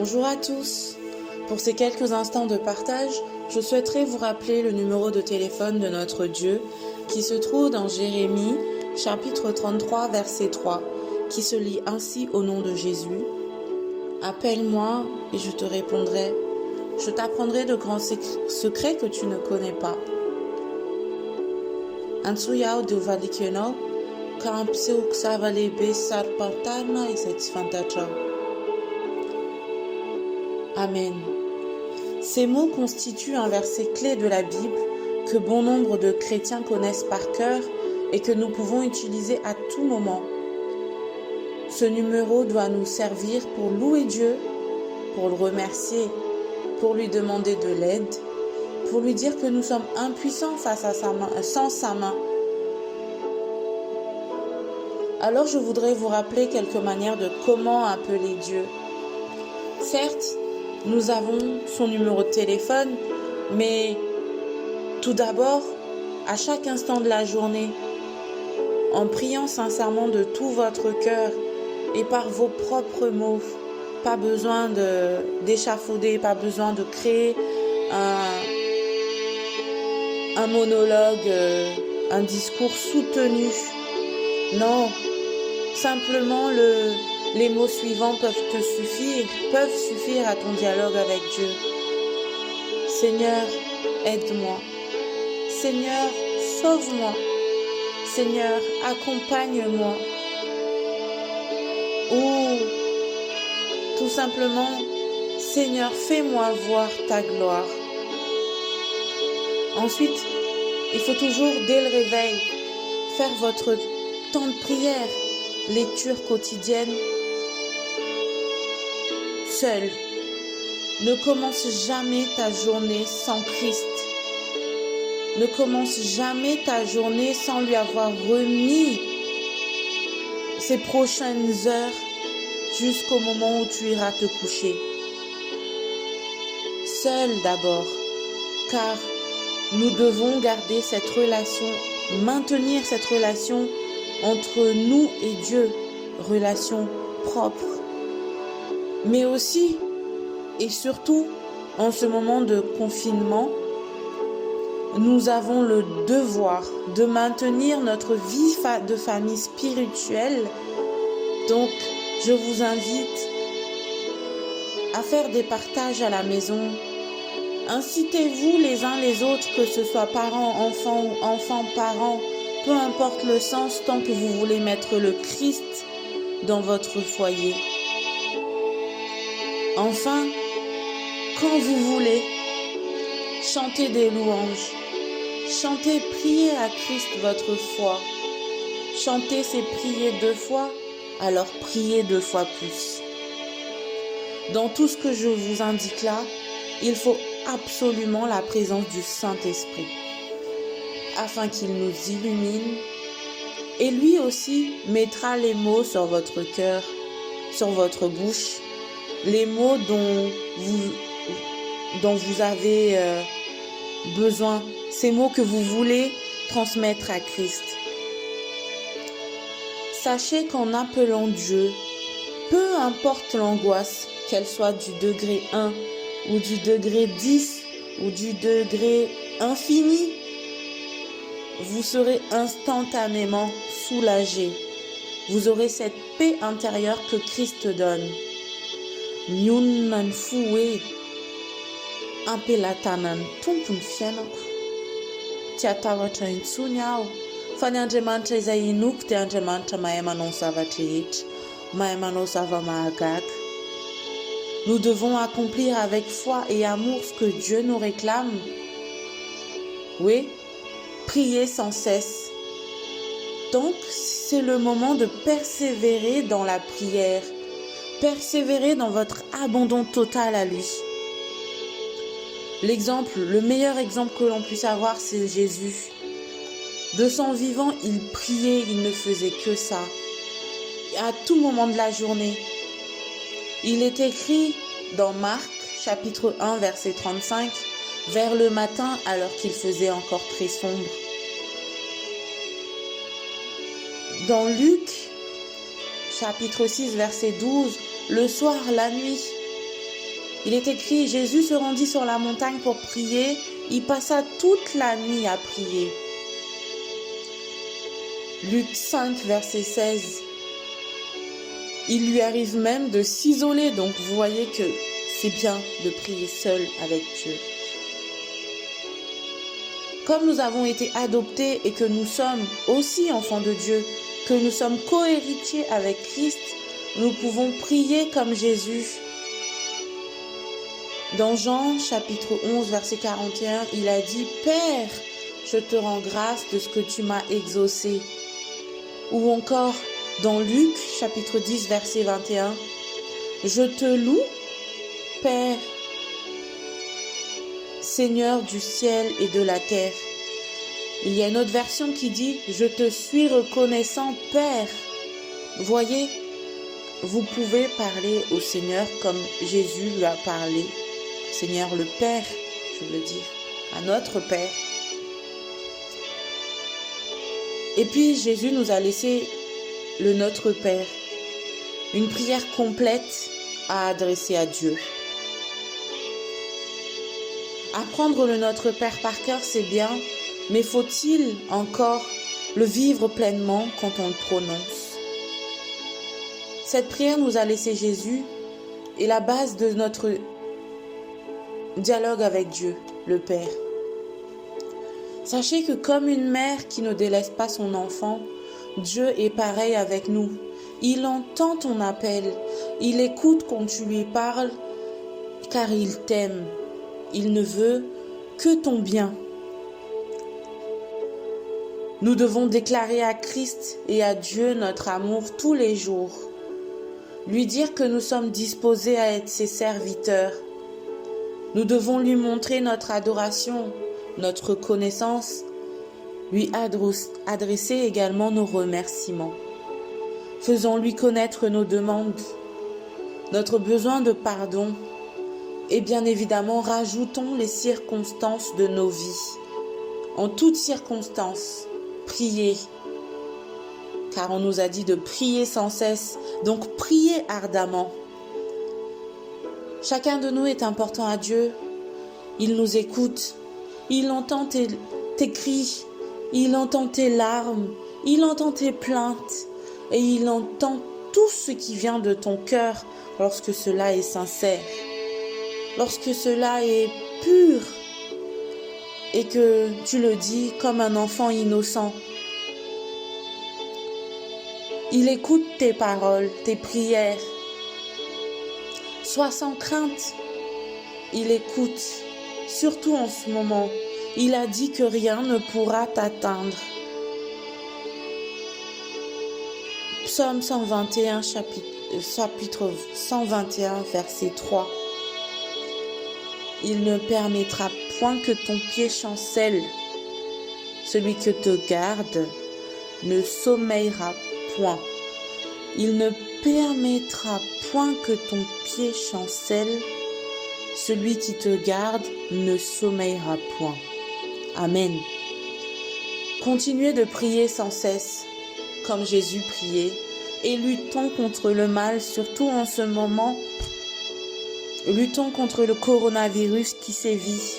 Bonjour à tous. Pour ces quelques instants de partage, je souhaiterais vous rappeler le numéro de téléphone de notre Dieu qui se trouve dans Jérémie, chapitre 33, verset 3, qui se lit ainsi au nom de Jésus. Appelle-moi et je te répondrai. Je t'apprendrai de grands secrets que tu ne connais pas. Ansuyao de valikeno, kampseu xavale besar pantana et satisfantacha. Amen. Ces mots constituent un verset clé de la Bible que bon nombre de chrétiens connaissent par cœur et que nous pouvons utiliser à tout moment. Ce numéro doit nous servir pour louer Dieu, pour le remercier, pour lui demander de l'aide, pour lui dire que nous sommes impuissants face à sa main, sans sa main. Alors je voudrais vous rappeler quelques manières de comment appeler Dieu. Certes, nous avons son numéro de téléphone, mais tout d'abord, à chaque instant de la journée, en priant sincèrement de tout votre cœur et par vos propres mots, pas besoin d'échafauder, pas besoin de créer un monologue, un discours soutenu. Non, simplement les mots suivants peuvent suffire à ton dialogue avec Dieu. Seigneur, aide-moi. Seigneur, sauve-moi. Seigneur, accompagne-moi. Ou tout simplement, Seigneur, fais-moi voir ta gloire. Ensuite, il faut toujours, dès le réveil, faire votre temps de prière, lecture quotidienne, seul. Ne commence jamais ta journée sans Christ. Ne commence jamais ta journée sans lui avoir remis ces prochaines heures jusqu'au moment où tu iras te coucher. Seul d'abord, car nous devons garder cette relation, maintenir cette relation entre nous et Dieu, relation propre. Mais aussi et surtout, en ce moment de confinement, nous avons le devoir de maintenir notre vie de famille spirituelle. Donc, je vous invite à faire des partages à la maison. Incitez-vous les uns les autres, que ce soit parents, enfants ou enfants-parents, peu importe le sens, tant que vous voulez mettre le Christ dans votre foyer. Enfin, quand vous voulez, chantez des louanges. Chantez, priez à Christ votre foi. Chantez, c'est prier 2 fois, alors priez 2 fois plus. Dans tout ce que je vous indique là, il faut absolument la présence du Saint-Esprit, afin qu'il nous illumine, et lui aussi mettra les mots sur votre cœur, sur votre bouche, les mots dont vous avez besoin, ces mots que vous voulez transmettre à Christ. Sachez qu'en appelant Dieu, peu importe l'angoisse, qu'elle soit du degré 1 ou du degré 10 ou du degré infini, vous serez instantanément soulagé. Vous aurez cette paix intérieure que Christ donne. Nyun nan fue ampelatanan tompony fiainako tsy atahotra intsony aho fa ny Andriamanitra izay inoko dia Andriamanitra mahay manao zavatra rehetra, mahay manao zava-mahagaga. Nous devons accomplir avec foi et amour ce que Dieu nous réclame. Oui, prier sans cesse. Donc, c'est le moment de persévérer dans la prière. Persévérer dans votre abandon total à lui. Le meilleur exemple que l'on puisse avoir, c'est Jésus. De son vivant, il priait, il ne faisait que ça. À tout moment de la journée. Il est écrit dans Marc, chapitre 1, verset 35, vers le matin, alors qu'il faisait encore très sombre. Dans Luc, chapitre 6, verset 12, le soir, la nuit, Il est écrit, Jésus se rendit sur la montagne pour prier. Il passa toute la nuit à prier. Luc 5, verset 16. Il lui arrive même de s'isoler. Donc vous voyez que c'est bien de prier seul avec Dieu. Comme nous avons été adoptés et que nous sommes aussi enfants de Dieu, que nous sommes co-héritiers avec Christ, nous pouvons prier comme Jésus. Dans Jean chapitre 11 verset 41, il a dit « Père, je te rends grâce de ce que tu m'as exaucé ». Ou encore dans Luc chapitre 10 verset 21, « Je te loue, Père, Seigneur du ciel et de la terre ». Il y a une autre version qui dit « Je te suis reconnaissant, Père ». Voyez, vous pouvez parler au Seigneur comme Jésus lui a parlé. Seigneur le Père, je veux dire, à notre Père. Et puis Jésus nous a laissé le Notre Père, une prière complète à adresser à Dieu. Apprendre le Notre Père par cœur, c'est bien, mais faut-il encore le vivre pleinement quand on le prononce? Cette prière nous a laissé Jésus et la base de notre dialogue avec Dieu, le Père. Sachez que comme une mère qui ne délaisse pas son enfant, Dieu est pareil avec nous. Il entend ton appel, il écoute quand tu lui parles, car il t'aime. Il ne veut que ton bien. Nous devons déclarer à Christ et à Dieu notre amour tous les jours. Lui dire que nous sommes disposés à être ses serviteurs. Nous devons lui montrer notre adoration, notre reconnaissance, lui adresser également nos remerciements. Faisons-lui connaître nos demandes, notre besoin de pardon et bien évidemment rajoutons les circonstances de nos vies. En toutes circonstances, priez, car on nous a dit de prier sans cesse, donc priez ardemment. Chacun de nous est important à Dieu. Il nous écoute. Il entend tes cris. Il entend tes larmes. Il entend tes plaintes. Et il entend tout ce qui vient de ton cœur lorsque cela est sincère. Lorsque cela est pur. Et que tu le dis comme un enfant innocent. Il écoute tes paroles, tes prières. Sois sans crainte, il écoute, surtout en ce moment. Il a dit que rien ne pourra t'atteindre. Psaume 121, chapitre 121, verset 3. Il ne permettra point que ton pied chancelle. Celui que te garde ne sommeillera point. Il ne permettra point que ton pied chancelle, celui qui te garde ne sommeillera point. Amen. Continuez de prier sans cesse, comme Jésus priait, et luttons contre le mal, surtout en ce moment. Luttons contre le coronavirus qui sévit.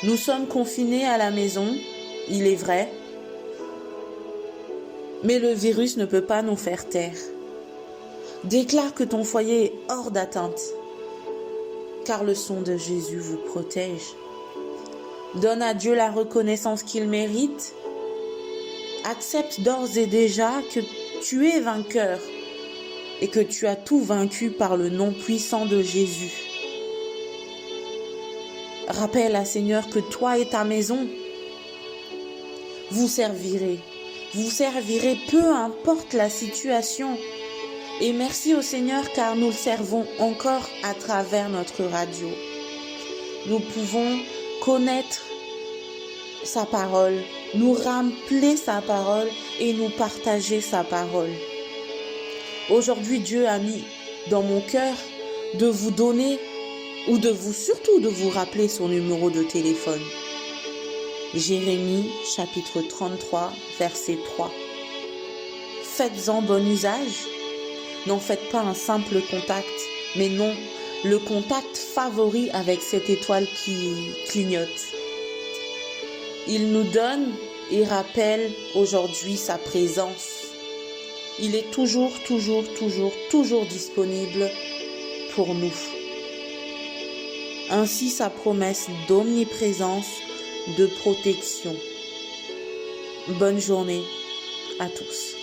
Nous sommes confinés à la maison, il est vrai, mais le virus ne peut pas nous faire taire. Déclare que ton foyer est hors d'atteinte, car le sang de Jésus vous protège. Donne à Dieu la reconnaissance qu'il mérite. Accepte d'ores et déjà que tu es vainqueur et que tu as tout vaincu par le nom puissant de Jésus. Rappelle à Seigneur que toi et ta maison, vous servirez. Vous servirez peu importe la situation. Et merci au Seigneur car nous le servons encore à travers notre radio. Nous pouvons connaître sa parole, nous rappeler sa parole et nous partager sa parole. Aujourd'hui, Dieu a mis dans mon cœur de vous donner ou surtout de vous rappeler son numéro de téléphone. Jérémie, chapitre 33, verset 3. Faites-en bon usage. N'en faites pas un simple contact, mais non, le contact favori avec cette étoile qui clignote. Il nous donne et rappelle aujourd'hui sa présence. Il est toujours disponible pour nous. Ainsi sa promesse d'omniprésence, de protection. Bonne journée à tous.